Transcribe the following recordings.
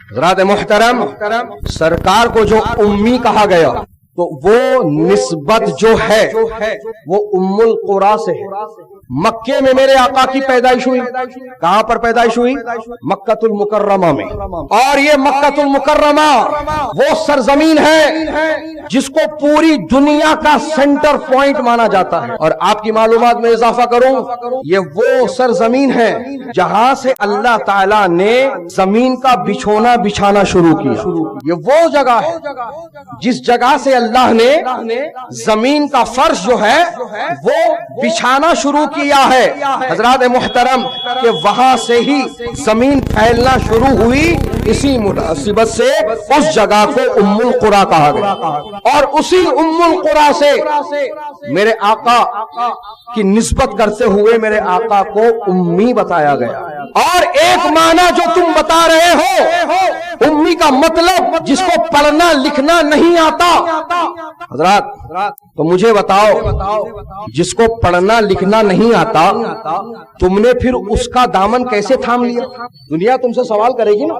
حضرات محترم، سرکار کو جو امی کہا گیا تو وہ نسبت جو ہے وہ ام القری سے ہے۔ مکے میں میرے آقا کی پیدائش ہوئی، کہاں پر پیدائش ہوئی؟ مکۃ المکرمہ میں۔ اور یہ مکۃ المکرمہ وہ سرزمین ہے جس کو پوری دنیا کا سینٹر پوائنٹ مانا جاتا ہے۔ اور آپ کی معلومات میں اضافہ کروں، یہ وہ سرزمین ہے جہاں سے اللہ تعالیٰ نے زمین کا بچھونا بچھانا شروع کیا۔ یہ وہ جگہ ہے جس جگہ سے اللہ نے زمین کا فرش جو ہے وہ بچھانا شروع کیا ہے۔ حضرات محترم کہ وہاں سے ہی زمین پھیلنا شروع ہوئی، اسی مناسبت سے اس جگہ کو ام القری کہا گیا۔ اور اسی ام القری سے میرے آقا کی نسبت کرتے ہوئے میرے آقا کو امی بتایا گیا۔ اور ایک معنی جو تم بتا رہے ہو امی کا مطلب جس کو پڑھنا لکھنا نہیں آتا، حضرات تو مجھے بتاؤ جس کو پڑھنا لکھنا نہیں آتا تم نے پھر اس کا دامن کیسے تھام لیا؟ دنیا تم سے سوال کرے گی نا،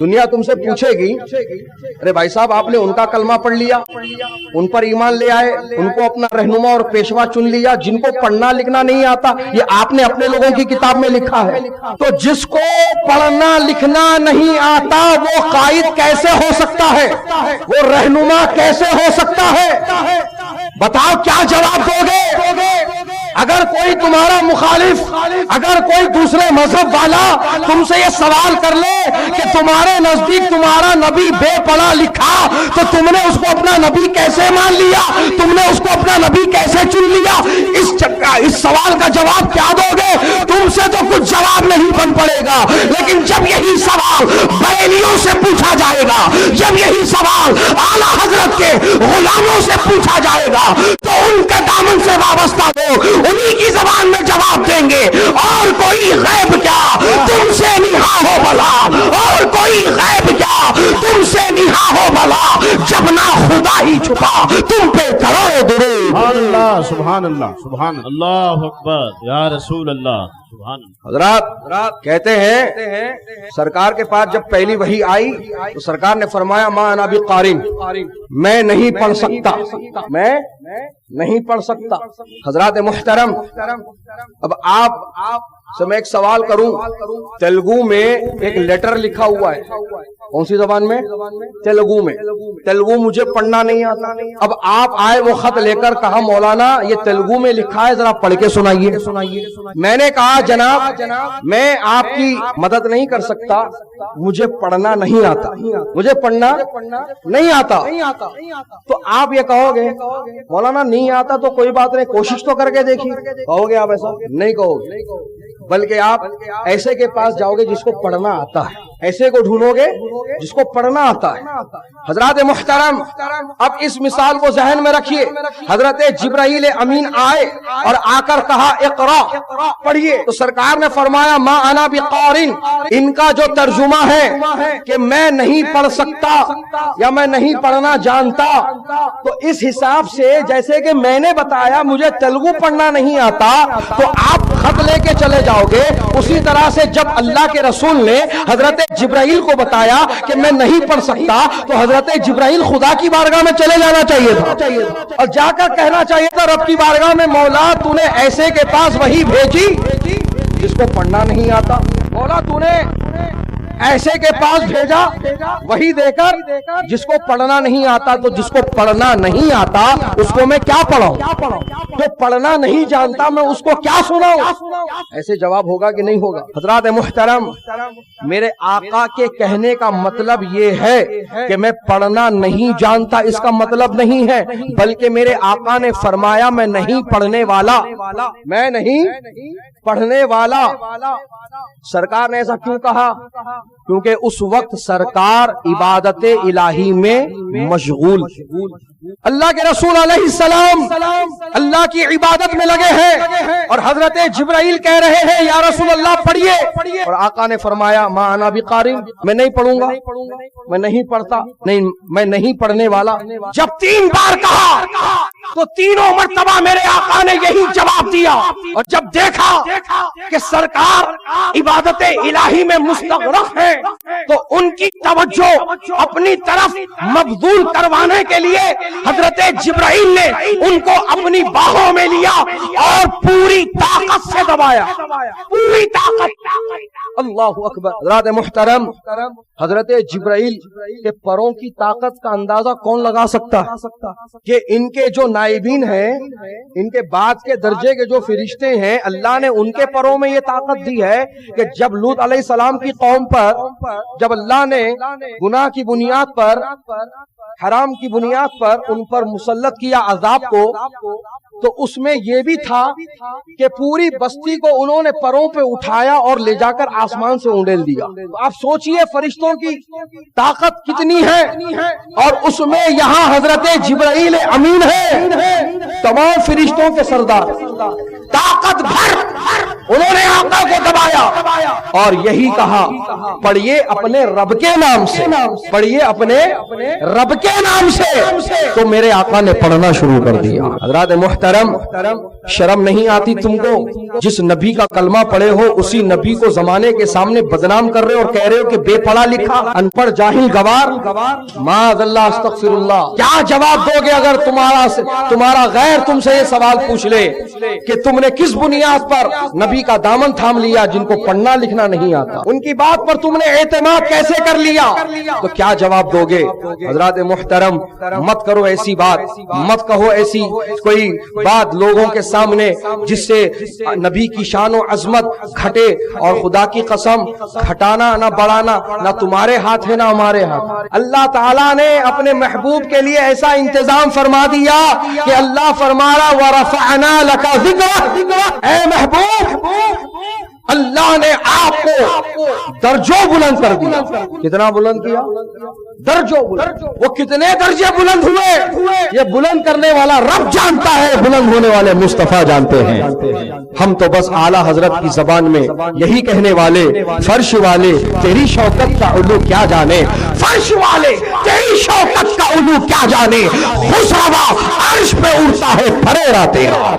دنیا تم سے پوچھے گی ارے بھائی صاحب آپ نے ان کا کلمہ پڑھ لیا، ان پر ایمان لے آئے، ان کو اپنا رہنما اور پیشوا چن لیا، جن کو پڑھنا لکھنا نہیں آتا یہ آپ نے اپنے لوگوں کی کتاب میں لکھا ہے۔ تو جس کو پڑھنا لکھنا نہیں آتا وہ قائد کیسے ہو سکتا ہے؟ وہ رہنما کیسے ہو سکتا ہے؟ بتاؤ کیا جواب دو گے؟ اگر کوئی تمہارا مخالف، اگر کوئی دوسرے مذہب والا تم سے یہ سوال کر لے کہ تمہارے نزدیک تمہارا نبی بے پڑھا لکھا تو تم نے اس کو اپنا نبی کیسے مان لیا؟ تم نے اس کو اپنا نبی کیسے چن لیا؟ اس سوال کا جواب کیا دو گے؟ تم سے تو کچھ جواب نہیں بن پڑے گا۔ لیکن جب یہی سوال بریلیوں سے پوچھا جائے گا، جب یہی سوال اعلیٰ حضرت کے غلاموں سے پوچھا جائے گا تو ان کے دامن سے وابستہ لوگ انہی کی زبان میں جواب دیں گے۔ اور کوئی غیب کیا تم سے نہا ہو بھلا، اور کوئی غیب کیا تم سے نہا ہو بھلا، جب نہ خدا ہی چھپا تم پہ کروڑوں درود۔ اللہ سبحان اللہ سبحان اللہ اکبر یا رسول اللہ سبحان اللہ۔ حضرات کہتے ہیں سرکار کے پاس جب پہلی وحی آئی تو سرکار نے فرمایا ما انا بقارئ، میں نہیں پڑھ سکتا، میں نہیں پڑھ سکتا۔ حضرات محترم اب آپ سے میں ایک سوال کروں، تیلگو میں ایک لیٹر لکھا ہوا ہے، کون سی زبان میں؟ تیلگو میں۔ تیلگو مجھے پڑھنا نہیں آتا، اب آپ آئے وہ خط لے کر کہا مولانا یہ تیلگو میں لکھا ہے ذرا پڑھ کے سنائیے۔ میں نے کہا جناب میں آپ کی مدد نہیں کر سکتا، مجھے پڑھنا نہیں آتا، مجھے پڑھنا نہیں آتا۔ تو آپ یہ کہو گے مولانا نہیں آتا تو کوئی بات نہیں، کوشش تو کر کے دیکھیے، کہو گے آپ ایسا؟ نہیں کہو گے، بلکہ آپ ایسے کے پاس جاؤ گے جس کو پڑھنا آتا ہے، ایسے کو ڈھونڈو گے جس کو پڑھنا آتا ہے۔ حضرات محترم اب اس مثال کو ذہن میں رکھیے، حضرت جبرائیل امین آئے اور آ کر کہا اقرا، پڑھیے، تو سرکار نے فرمایا ما انا بقارئ، ان کا جو ترجمہ ہے کہ میں نہیں پڑھ سکتا یا میں نہیں پڑھنا جانتا، تو اس حساب سے جیسے کہ میں نے بتایا مجھے تیلگو پڑھنا نہیں آتا تو آپ خط لے کے چلے جاؤ گے، اسی طرح سے جب اللہ کے رسول نے حضرت جبرائیل کو بتایا کہ میں نہیں پڑھ سکتا تو حضرت جبرائیل خدا کی بارگاہ میں چلے جانا چاہیے تھا اور جا کر کہنا چاہیے تھا رب کی بارگاہ میں مولا تو نے ایسے کے پاس وہی بھیجی جس کو پڑھنا نہیں آتا، مولا تو نے ایسے کے پاس بھیجا وہی دے کر جس کو پڑھنا نہیں آتا، تو جس کو پڑھنا نہیں آتا اس کو میں کیا پڑھاؤں؟ جو پڑھنا نہیں جانتا میں اس کو کیا سناؤں؟ ایسے جواب ہوگا کہ نہیں ہوگا؟ حضرات محترم میرے آقا کے کہنے کا مطلب یہ ہے کہ میں پڑھنا نہیں جانتا، اس کا مطلب نہیں ہے، بلکہ میرے آقا نے فرمایا میں نہیں پڑھنے والا، میں نہیں پڑھنے والا۔ سرکار نے ایسا کیوں کہا؟ کیونکہ اس وقت سرکار عبادت الہی میں مشغول، اللہ کے رسول علیہ السلام اللہ کی عبادت میں لگے ہیں، اور حضرت جبرائیل کہہ رہے ہیں یا رسول اللہ پڑھیے، اور آقا نے فرمایا ما انا بقارئ، میں نہیں پڑھوں گا، میں نہیں پڑھتا، نہیں میں نہیں پڑھنے والا۔ جب 3 بار کہا تو تینوں مرتبہ میرے آقا نے یہی جواب دیا، اور جب دیکھا کہ سرکار عبادت الہی میں مستغرق ہے تو ان کی توجہ اپنی طرف مبذول کروانے کے لیے حضرت جبرائیل نے ان کو اپنی باہوں میں لیا اور پوری طاقت سے دبایا، پوری طاقت۔ اللہ اکبر۔ حضرات محترم، حضرت جبرائیل کے پروں کی طاقت کا اندازہ کون لگا سکتا کہ ان کے جو نائبین ہیں، ان کے بعد کے درجے کے جو فرشتے ہیں، اللہ نے ان کے پروں میں یہ طاقت دی ہے کہ جب لوط علیہ السلام کی قوم پر جب اللہ نے گناہ کی بنیاد پر، حرام کی بنیاد پر ان پر مسلط کیا عذاب کو، تو اس میں یہ بھی تھا کہ پوری بستی کو انہوں نے پروں پہ اٹھایا اور لے جا کر آسمان سے اونڈیل دیا۔ آپ سوچئے فرشتوں کی طاقت کتنی ہے، اور اس میں یہاں حضرت جبرائیل امین ہے، تمام فرشتوں کے سردار، طاقت بھر انہوں نے آقا کو دبایا اور یہی کہا پڑھیے اپنے رب کے نام سے، پڑھیے اپنے رب کے نام سے، تو میرے آقا نے پڑھنا شروع کر دیا۔ حضرات محترم، شرم نہیں آتی تم کو؟ جس نبی کا کلمہ پڑھے ہو اسی نبی کو زمانے کے سامنے بدنام کر رہے ہو اور کہہ رہے ہو کہ بے پڑھا لکھا، ان پڑھ، جاہل، گوار۔ معاذ اللہ، استغفر اللہ۔ کیا جواب دو گے اگر تمہارا غیر تم سے یہ سوال پوچھ لے کہ تم نے کس بنیاد پر نبی کا دامن تھام لیا جن کو پڑھنا لکھنا نہیں آتا؟ ان کی بات پر تم نے اعتماد کیسے کر لیا؟ تو کیا جواب دو گے؟ حضرات محترم، مت کرو ایسی بات، مت کہو ایسی کوئی بات لوگوں کے سامنے جس سے نبی کی شان و عظمت گھٹے، اور خدا کی قسم گھٹانا نہ بڑھانا نہ تمہارے ہاتھ ہے نہ ہمارے ہاتھ۔ اللہ تعالیٰ نے اپنے محبوب کے لیے ایسا انتظام فرما دیا کہ اللہ فرما رہا وَرَفَعْنَا لَكَ ذِكْرَكَ، اے محبوب اللہ نے آپ کو درجوں بلند کر دیا۔ کتنا بلند کیا؟ درجوں بلند۔ وہ کتنے درجے بلند ہوئے یہ بلند کرنے والا رب جانتا ہے، بلند ہونے والے مصطفیٰ جانتے ہیں۔ ہم تو بس اعلیٰ حضرت کی زبان میں یہی کہنے والے، فرش والے تیری شوکت کا علو کیا جانے، فرش والے تیری شوکت کا علو کیا جانے، خسروا عرش پہ اڑتا ہے پھریرا تیرا۔